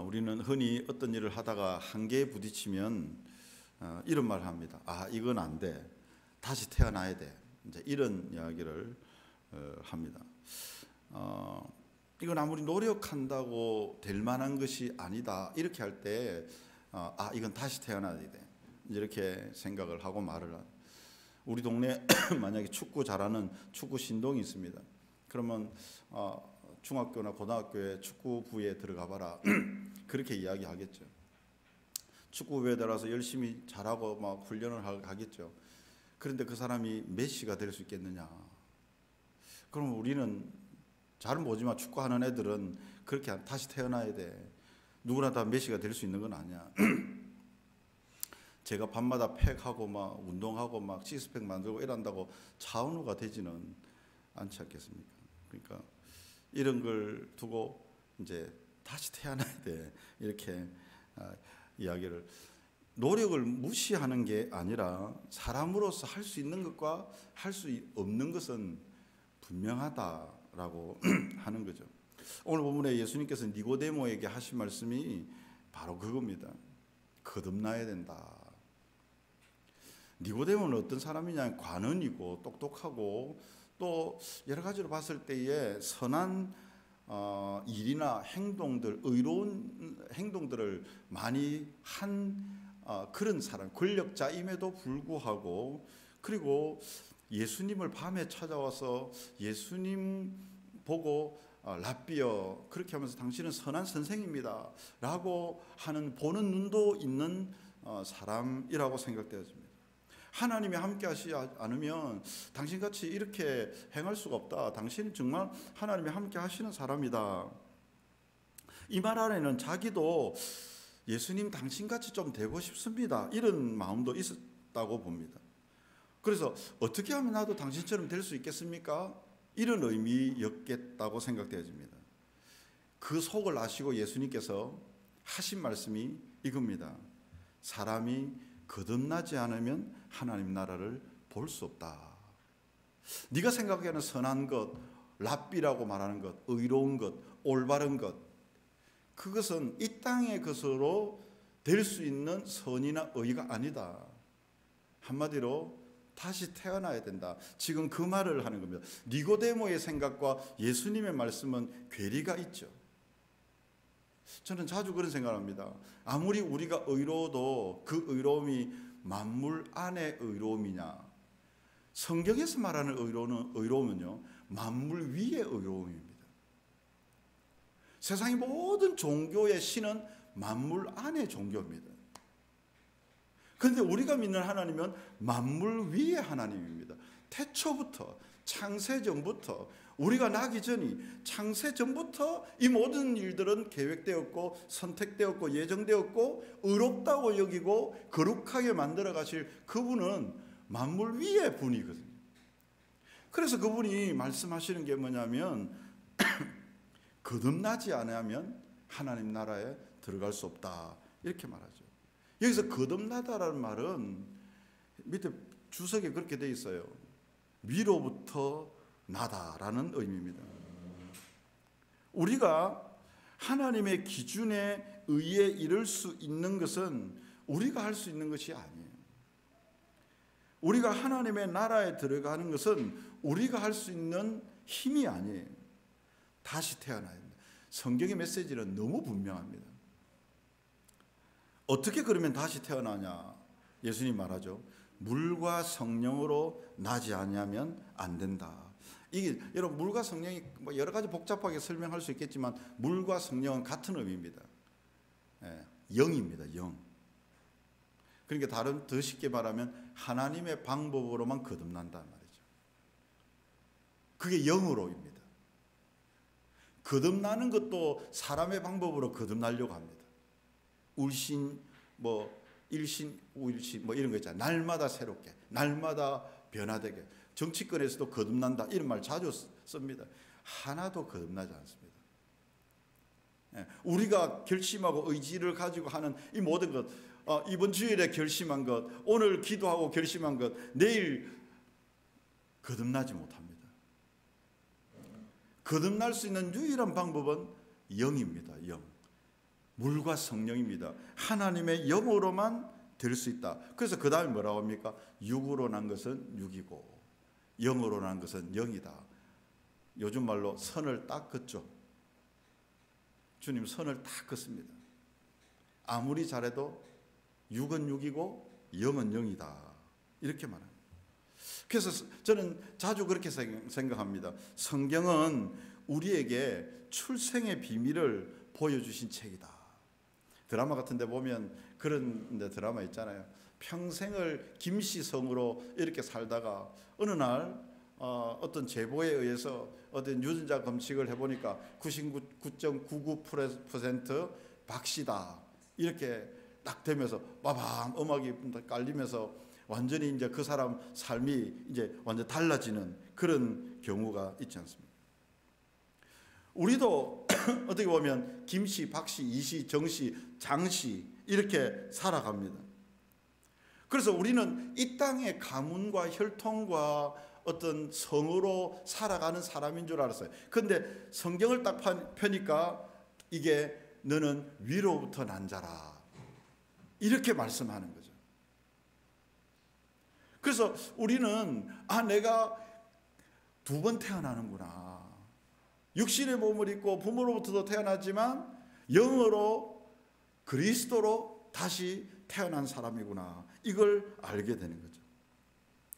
우리는 흔히 어떤 일을 하다가 한계에 부딪히면 이런 말을 합니다. 이건 안 돼. 다시 태어나야 돼. 이제 이런 이야기를 합니다. 이건 아무리 노력한다고 될 만한 것이 아니다. 이렇게 할 때 이건 다시 태어나야 돼. 이렇게 생각을 하고 말을 하죠. 우리 동네에 만약에 축구 잘하는 축구 신동이 있습니다. 그러면 중학교나 고등학교에 축구부에 들어가 봐라. 그렇게 이야기하겠죠. 축구부에 들어가서 열심히 잘하고 막 훈련을 하겠죠. 그런데 그 사람이 메시가 될 수 있겠느냐? 그럼 우리는 잘 보지만 축구하는 애들은 그렇게 다시 태어나야 돼. 누구나 다 메시가 될 수 있는 건 아니야. 제가 밤마다 팩하고 막 운동하고 막 시스팩 만들고 이런다고 차은우가 되지는 않지 않겠습니까? 그러니까 이런 걸 두고 이제 다시 태어나야 돼. 이렇게 이야기를, 노력을 무시하는 게 아니라 사람으로서 할 수 있는 것과 할 수 없는 것은 분명하다라고 하는 거죠. 오늘 본문에 예수님께서 니고데모에게 하신 말씀이 바로 그겁니다. 거듭나야 된다. 니고데모는 어떤 사람이냐? 관원이고 똑똑하고 또 여러 가지로 봤을 때에 선한 일이나 행동들, 의로운 행동들을 많이 한 그런 사람, 권력자임에도 불구하고, 그리고 예수님을 밤에 찾아와서 예수님 보고 랍비여, 그렇게 하면서 당신은 선한 선생입니다 라고 하는 보는 눈도 있는 사람이라고 생각되어집니다. 하나님이 함께 하시지 않으면 당신같이 이렇게 행할 수가 없다. 당신은 정말 하나님이 함께 하시는 사람이다. 이 말 안에는 자기도 예수님 당신같이 좀 되고 싶습니다. 이런 마음도 있었다고 봅니다. 그래서 어떻게 하면 나도 당신처럼 될 수 있겠습니까? 이런 의미였겠다고 생각되어집니다. 그 속을 아시고 예수님께서 하신 말씀이 이겁니다. 사람이 거듭나지 않으면 하나님 나라를 볼 수 없다. 네가 생각하는 선한 것, 랍비라고 말하는 것, 의로운 것, 올바른 것, 그것은 이 땅의 것으로 될 수 있는 선이나 의가 아니다. 한마디로 다시 태어나야 된다. 지금 그 말을 하는 겁니다. 니고데모의 생각과 예수님의 말씀은 괴리가 있죠. 저는 자주 그런 생각을 합니다. 아무리 우리가 의로워도 그 의로움이 만물 안의 의로움이냐? 성경에서 말하는 의로움은요, 만물 위의 의로움입니다. 세상의 모든 종교의 신은 만물 안의 종교입니다. 그런데 우리가 믿는 하나님은 만물 위의 하나님입니다. 태초부터, 창세전부터, 우리가 나기 전이 창세전부터 이 모든 일들은 계획되었고 선택되었고 예정되었고 의롭다고 여기고 거룩하게 만들어 가실 그분은 만물 위의 분이거든요. 그래서 그분이 말씀하시는 게 뭐냐면 거듭나지 않으면 하나님 나라에 들어갈 수 없다. 이렇게 말하죠. 여기서 거듭나다라는 말은 밑에 주석에 그렇게 돼 있어요. 위로부터 나다라는 의미입니다. 우리가 하나님의 기준에 의해 이룰 수 있는 것은 우리가 할 수 있는 것이 아니에요. 우리가 하나님의 나라에 들어가는 것은 우리가 할 수 있는 힘이 아니에요. 다시 태어나야 됩니다. 성경의 메시지는 너무 분명합니다. 어떻게 그러면 다시 태어나냐? 예수님 말하죠. 물과 성령으로 나지 아니하면 안 된다. 이게 여러분, 물과 성령이 여러 가지 복잡하게 설명할 수 있겠지만 물과 성령은 같은 의미입니다. 영입니다. 영. 그러니까 더 쉽게 말하면 하나님의 방법으로만 거듭난다는 말이죠. 그게 영으로입니다. 거듭나는 것도 사람의 방법으로 거듭나려고 합니다. 울신, 일신, 우일신 이런 거 있잖아요. 날마다 새롭게, 날마다 변화되게. 정치권에서도 거듭난다 이런 말 자주 씁니다. 하나도 거듭나지 않습니다. 우리가 결심하고 의지를 가지고 하는 이 모든 것, 이번 주일에 결심한 것, 오늘 기도하고 결심한 것, 내일 거듭나지 못합니다. 거듭날 수 있는 유일한 방법은 영입니다. 영. 물과 성령입니다. 하나님의 영으로만 될 수 있다. 그래서 그 다음에 뭐라고 합니까? 육으로 난 것은 육이고 영으로 난 것은 영이다. 요즘 말로 선을 딱 긋죠. 주님 선을 딱 긋습니다. 아무리 잘해도 육은 육이고 영은 영이다. 이렇게 말합니다. 그래서 저는 자주 그렇게 생각합니다. 성경은 우리에게 출생의 비밀을 보여주신 책이다. 드라마 같은 데 보면 그런 드라마 있잖아요. 평생을 김씨성으로 이렇게 살다가 어느 날 어떤 제보에 의해서 어떤 유전자 검식을 해보니까 99.99% 박씨다. 이렇게 딱 되면서 빠밤 음악이 깔리면서 완전히 이제 그 사람 삶이 이제 완전 달라지는 그런 경우가 있지 않습니까? 우리도 어떻게 보면 김씨, 박씨, 이씨, 정씨, 장씨 이렇게 살아갑니다. 그래서 우리는 이 땅의 가문과 혈통과 어떤 성으로 살아가는 사람인 줄 알았어요. 그런데 성경을 딱 펴니까 이게 너는 위로부터 난 자라 이렇게 말씀하는 거죠. 그래서 우리는 내가 두 번 태어나는구나. 육신의 몸을 입고 부모로부터도 태어났지만 영으로 그리스도로 다시 태어난 사람이구나. 이걸 알게 되는 거죠.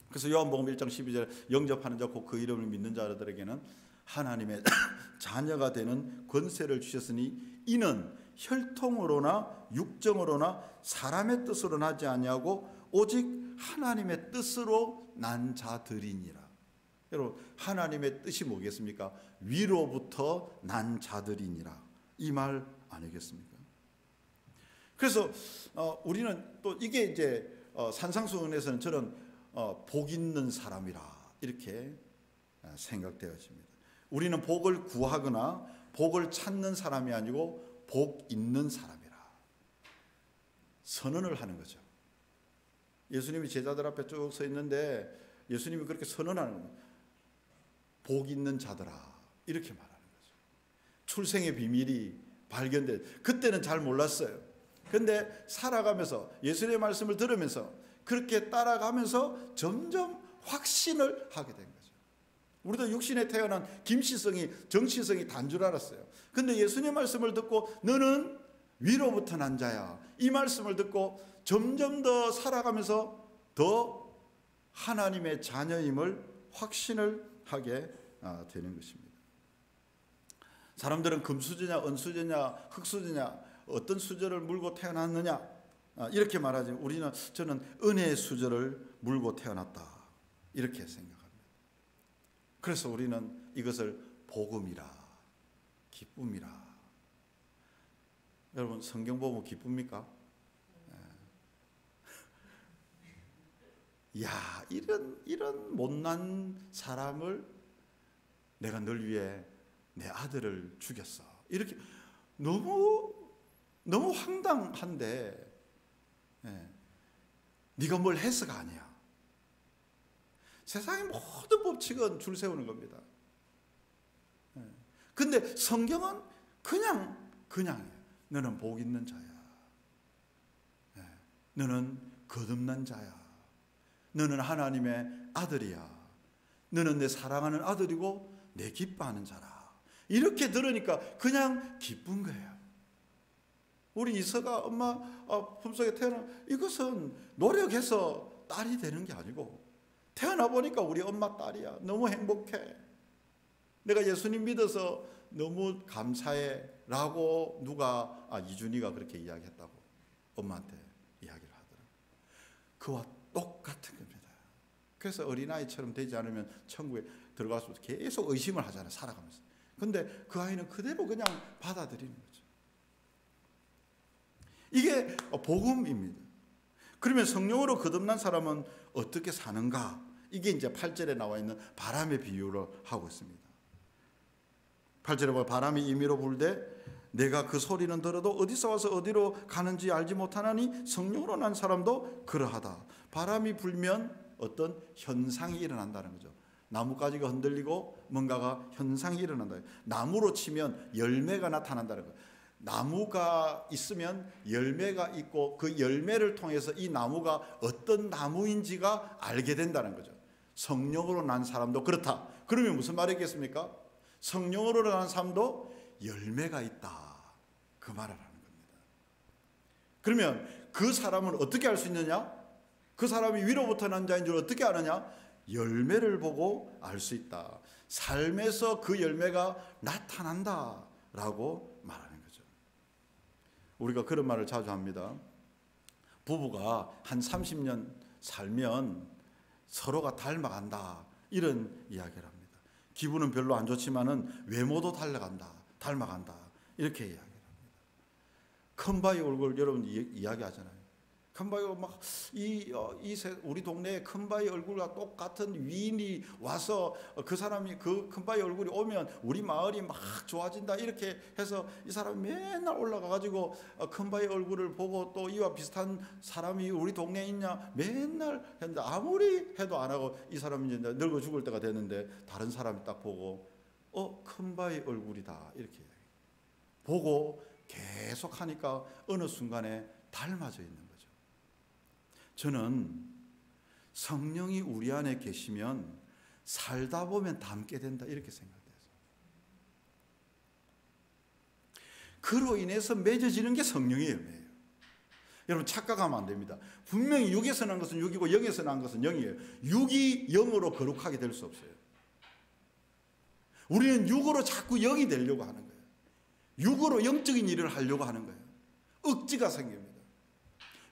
그래서 요한복음 1장 12절에 영접하는 자 곧 그 이름을 믿는 자들에게는 하나님의 자녀가 되는 권세를 주셨으니 이는 혈통으로나 육정으로나 사람의 뜻으로 나지 아니하고 오직 하나님의 뜻으로 난 자들이니라. 여러분 하나님의 뜻이 뭐겠습니까? 위로부터 난 자들이니라. 이 말 아니겠습니까? 그래서 우리는 또 이게 이제 산상수훈에서는 저는 복 있는 사람이라 이렇게 생각되어집니다. 우리는 복을 구하거나 복을 찾는 사람이 아니고 복 있는 사람이라 선언을 하는 거죠. 예수님이 제자들 앞에 쭉 서 있는데 예수님이 그렇게 선언하는 겁니다. 복 있는 자들아 이렇게 말하는 거죠. 출생의 비밀이 발견돼. 그때는 잘 몰랐어요. 그런데 살아가면서 예수님의 말씀을 들으면서 그렇게 따라가면서 점점 확신을 하게 된 거죠. 우리도 육신에 태어난 김씨성이 정씨성이 단 줄 알았어요. 그런데 예수님의 말씀을 듣고 너는 위로부터 난 자야. 이 말씀을 듣고 점점 더 살아가면서 더 하나님의 자녀임을 확신을 하게 되는 것입니다. 사람들은 금수저냐 은수저냐 흙수저냐 어떤 수저를 물고 태어났느냐 이렇게 말하지 저는 은혜의 수저를 물고 태어났다 이렇게 생각합니다. 그래서 우리는 이것을 복음이라 기쁨이라. 여러분 성경 보면 기쁩니까? 야 이런 못난 사람을 내가 널 위해 내 아들을 죽였어. 이렇게 너무 황당한데 네가 뭘 해서가 아니야. 세상의 모든 법칙은 줄 세우는 겁니다. 근데 성경은 그냥 너는 복 있는 자야. 너는 거듭난 자야. 너는 하나님의 아들이야. 너는 내 사랑하는 아들이고 내 기뻐하는 자라. 이렇게 들으니까 그냥 기쁜 거예요. 우리 이서가 엄마 품속에 태어나 이것은 노력해서 딸이 되는 게 아니고 태어나 보니까 우리 엄마 딸이야. 너무 행복해. 내가 예수님 믿어서 너무 감사해 라고 누가 이준이가 그렇게 이야기했다고 엄마한테 이야기를 하더라고요. 그와 똑같은 겁니다. 그래서 어린아이처럼 되지 않으면 천국에 들어가서 계속 의심을 하잖아요. 살아가면서. 근데 그 아이는 그대로 그냥 받아들이는 거죠. 이게 복음입니다. 그러면 성령으로 거듭난 사람은 어떻게 사는가? 이게 이제 8절에 나와 있는 바람의 비유를 하고 있습니다. 8절에 보면 바람이 임의로 불되 내가 그 소리는 들어도 어디서 와서 어디로 가는지 알지 못하나니 성령으로 난 사람도 그러하다. 바람이 불면 어떤 현상이 일어난다는 거죠. 나뭇가지가 흔들리고 뭔가가 현상이 일어난다. 나무로 치면 열매가 나타난다는 거예요. 나무가 있으면 열매가 있고 그 열매를 통해서 이 나무가 어떤 나무인지가 알게 된다는 거죠. 성령으로 난 사람도 그렇다. 그러면 무슨 말이겠습니까? 성령으로 난 사람도 열매가 있다. 그 말을 하는 겁니다. 그러면 그 사람은 어떻게 알 수 있느냐? 그 사람이 위로부터 난 자인 줄 어떻게 아느냐? 열매를 보고 알 수 있다. 삶에서 그 열매가 나타난다라고 말하는 거죠. 우리가 그런 말을 자주 합니다. 부부가 한 30년 살면 서로가 닮아간다. 이런 이야기를 합니다. 기분은 별로 안 좋지만은 외모도 닮아간다. 이렇게 이야기를 합니다. 큰바위 얼굴 여러분 이야기하잖아요. 큰바위가 막 우리 동네에 큰바위 얼굴과 똑같은 위인이 와서 그 사람이 그 큰바위 얼굴이 오면 우리 마을이 막 좋아진다 이렇게 해서 이 사람이 맨날 올라가 가지고 큰바위 얼굴을 보고 또 이와 비슷한 사람이 우리 동네에 있냐 맨날 했는데 아무리 해도 안 하고 이 사람이 이제 늙어 죽을 때가 됐는데 다른 사람이 딱 보고 큰바위 얼굴이다 이렇게 보고 계속 하니까 어느 순간에 닮아져 있는 거죠. 저는 성령이 우리 안에 계시면 살다 보면 닮게 된다 이렇게 생각돼요. 그로 인해서 맺어지는 게 성령의 열매예요. 여러분 착각하면 안 됩니다. 분명히 육에서 난 것은 육이고 영에서 난 것은 영이에요. 육이 영으로 거룩하게 될 수 없어요. 우리는 육으로 자꾸 영이 되려고 하는 거예요. 육으로 영적인 일을 하려고 하는 거예요. 억지가 생깁니다.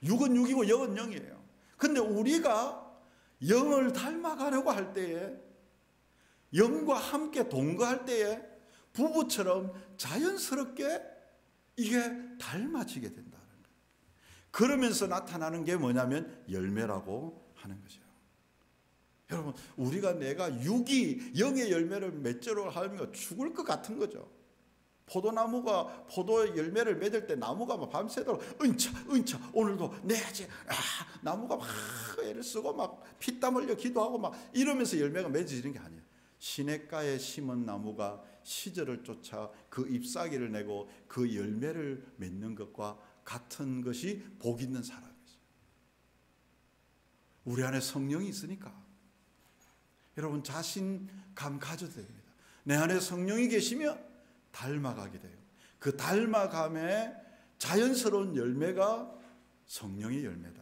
육은 육이고 영은 영이에요. 근데 우리가 영을 닮아가려고 할 때에 영과 함께 동거할 때에 부부처럼 자연스럽게 이게 닮아지게 된다는 거예요. 그러면서 나타나는 게 뭐냐면 열매라고 하는 거죠. 여러분 내가 육이 영의 열매를 맺으려 하면 죽을 것 같은 거죠. 포도나무가 포도 열매를 맺을 때 나무가 막 밤새도록 은차 오늘도 내야지 나무가 막 애를 쓰고 막 피땀 흘려 기도하고 막 이러면서 열매가 맺어지는 게 아니에요. 시냇가에 심은 나무가 시절을 쫓아 그 잎사귀를 내고 그 열매를 맺는 것과 같은 것이 복 있는 사람이죠. 우리 안에 성령이 있으니까 여러분 자신감 가져도 됩니다. 내 안에 성령이 계시면 닮아가게 돼요. 그 닮아감의 자연스러운 열매가 성령의 열매다.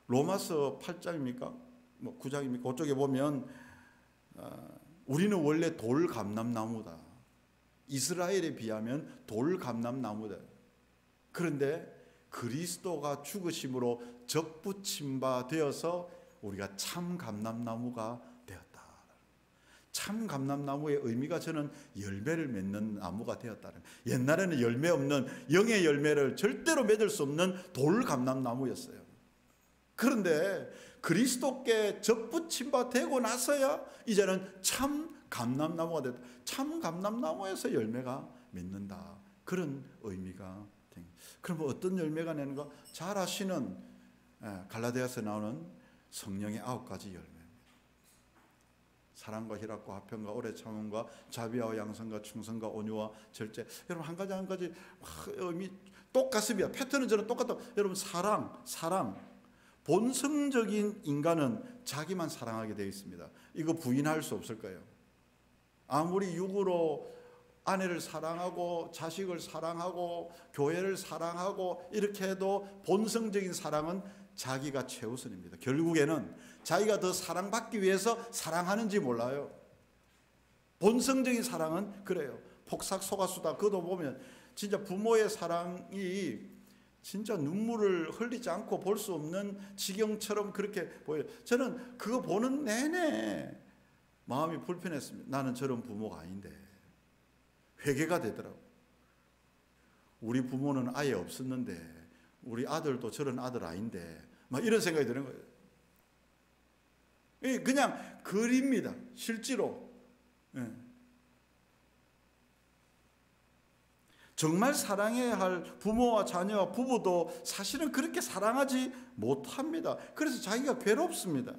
로마서 8장입니까? 9장입니까? 그쪽에 보면 우리는 원래 돌감람나무다. 이스라엘에 비하면 돌감람나무다. 그런데 그리스도가 죽으심으로 접붙임 바 되어서 우리가 참 감람나무가 되었다. 참 감람나무의 의미가 저는 열매를 맺는 나무가 되었다는. 옛날에는 열매 없는 영의 열매를 절대로 맺을 수 없는 돌 감람나무였어요. 그런데 그리스도께 접붙임 바 되고 나서야 이제는 참 감람나무가 됐다. 참 감람나무에서 열매가 맺는다. 그런 의미가 됩니다. 그럼 어떤 열매가 내는가? 잘 아시는 갈라디아서 나오는 성령의 9가지 열매. 사랑과 희락과 화평과 오래 참음과 자비와 양선과 충성과 온유와 절제. 여러분 한 가지 의미 똑같습니다. 패턴은 저는 똑같다. 여러분 사랑. 본성적인 인간은 자기만 사랑하게 되어 있습니다. 이거 부인할 수 없을 거예요. 아무리 육으로 아내를 사랑하고 자식을 사랑하고 교회를 사랑하고 이렇게 해도 본성적인 사랑은 자기가 최우선입니다. 결국에는 자기가 더 사랑받기 위해서 사랑하는지 몰라요. 본성적인 사랑은 그래요. 폭삭 속았수다. 그도 보면 진짜 부모의 사랑이 진짜 눈물을 흘리지 않고 볼 수 없는 지경처럼 그렇게 보여요. 저는 그거 보는 내내 마음이 불편했습니다. 나는 저런 부모가 아닌데. 회개가 되더라고. 우리 부모는 아예 없었는데 우리 아들도 저런 아들 아닌데 막 이런 생각이 드는 거예요. 그냥 그립니다. 실제로. 정말 사랑해야 할 부모와 자녀와 부부도 사실은 그렇게 사랑하지 못합니다. 그래서 자기가 괴롭습니다.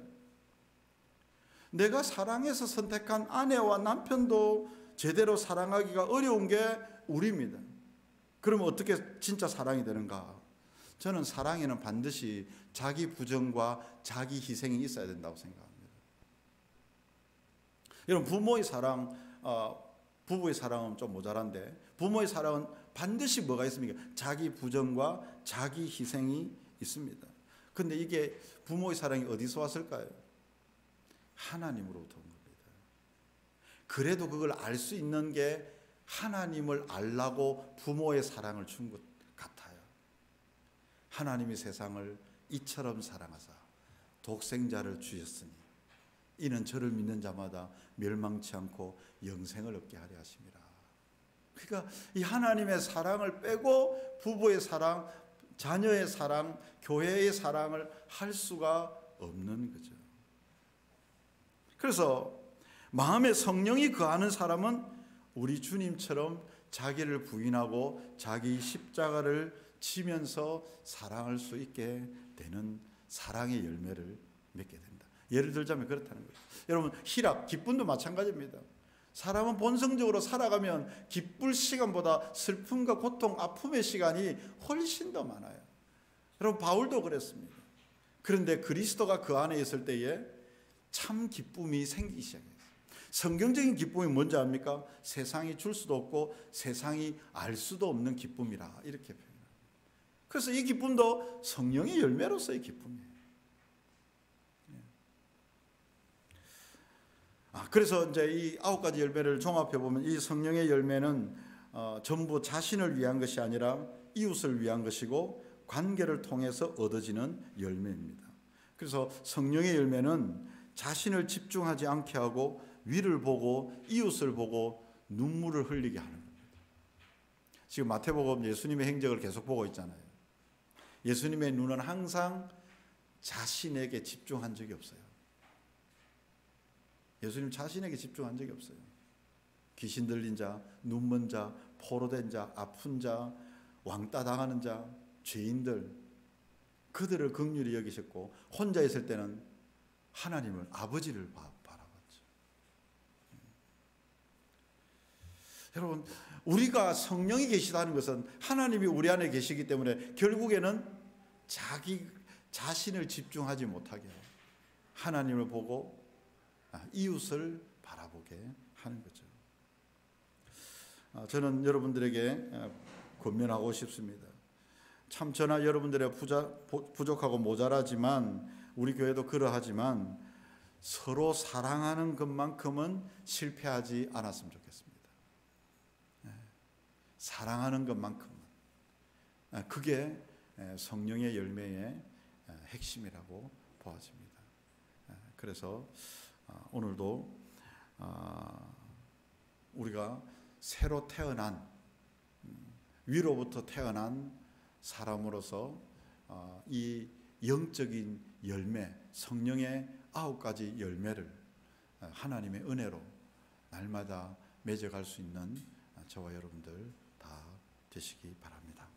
내가 사랑해서 선택한 아내와 남편도 제대로 사랑하기가 어려운 게 우리입니다. 그러면 어떻게 진짜 사랑이 되는가? 저는 사랑에는 반드시 자기 부정과 자기 희생이 있어야 된다고 생각합니다. 여러분, 부모의 사랑, 부부의 사랑은 좀 모자란데 부모의 사랑은 반드시 뭐가 있습니까? 자기 부정과 자기 희생이 있습니다. 그런데 이게 부모의 사랑이 어디서 왔을까요? 하나님으로부터 온 겁니다. 그래도 그걸 알 수 있는 게 하나님을 알라고 부모의 사랑을 준 것 같아요. 하나님이 세상을 이처럼 사랑하사 독생자를 주셨으니 이는 저를 믿는 자마다 멸망치 않고 영생을 얻게 하려 하심이라. 그러니까 이 하나님의 사랑을 빼고 부부의 사랑, 자녀의 사랑, 교회의 사랑을 할 수가 없는 거죠. 그래서 마음에 성령이 거하는 사람은 우리 주님처럼 자기를 부인하고 자기 십자가를 지면서 사랑할 수 있게 되는 사랑의 열매를 맺게 된다. 예를 들자면 그렇다는 거예요. 여러분, 희락, 기쁨도 마찬가지입니다. 사람은 본성적으로 살아가면 기쁠 시간보다 슬픔과 고통, 아픔의 시간이 훨씬 더 많아요. 여러분, 바울도 그랬습니다. 그런데 그리스도가 그 안에 있을 때에 참 기쁨이 생기기 시작해요. 성경적인 기쁨이 뭔지 압니까? 세상이 줄 수도 없고 세상이 알 수도 없는 기쁨이라 이렇게 표현합니다. 그래서 이 기쁨도 성령의 열매로서의 기쁨이에요. 그래서 이제 이 9가지 열매를 종합해 보면 이 성령의 열매는 전부 자신을 위한 것이 아니라 이웃을 위한 것이고 관계를 통해서 얻어지는 열매입니다. 그래서 성령의 열매는 자신을 집중하지 않게 하고 위를 보고 이웃을 보고 눈물을 흘리게 하는 겁니다. 지금 마태복음 예수님의 행적을 계속 보고 있잖아요. 예수님의 눈은 항상 자신에게 집중한 적이 없어요. 예수님 자신에게 집중한 적이 없어요. 귀신 들린 자, 눈먼 자, 포로된 자, 아픈 자, 왕따 당하는 자, 죄인들, 그들을 긍휼히 여기셨고 혼자 있을 때는 하나님을, 아버지를 바라봤죠. 여러분, 우리가 성령이 계시다는 것은 하나님이 우리 안에 계시기 때문에 결국에는 자기 자신을 집중하지 못하게 하나님을 보고 이웃을 바라보게 하는 거죠. 저는 여러분들에게 권면하고 싶습니다. 참 저나 여러분들의 부족하고 모자라지만 우리 교회도 그러하지만 서로 사랑하는 것만큼은 실패하지 않았으면 좋겠습니다. 사랑하는 것만큼은. 그게 성령의 열매의 핵심이라고 보아집니다. 그래서 오늘도 우리가 새로 태어난, 위로부터 태어난 사람으로서 이 영적인 열매, 성령의 9가지 열매를 하나님의 은혜로 날마다 맺어갈 수 있는 저와 여러분들 다 되시기 바랍니다.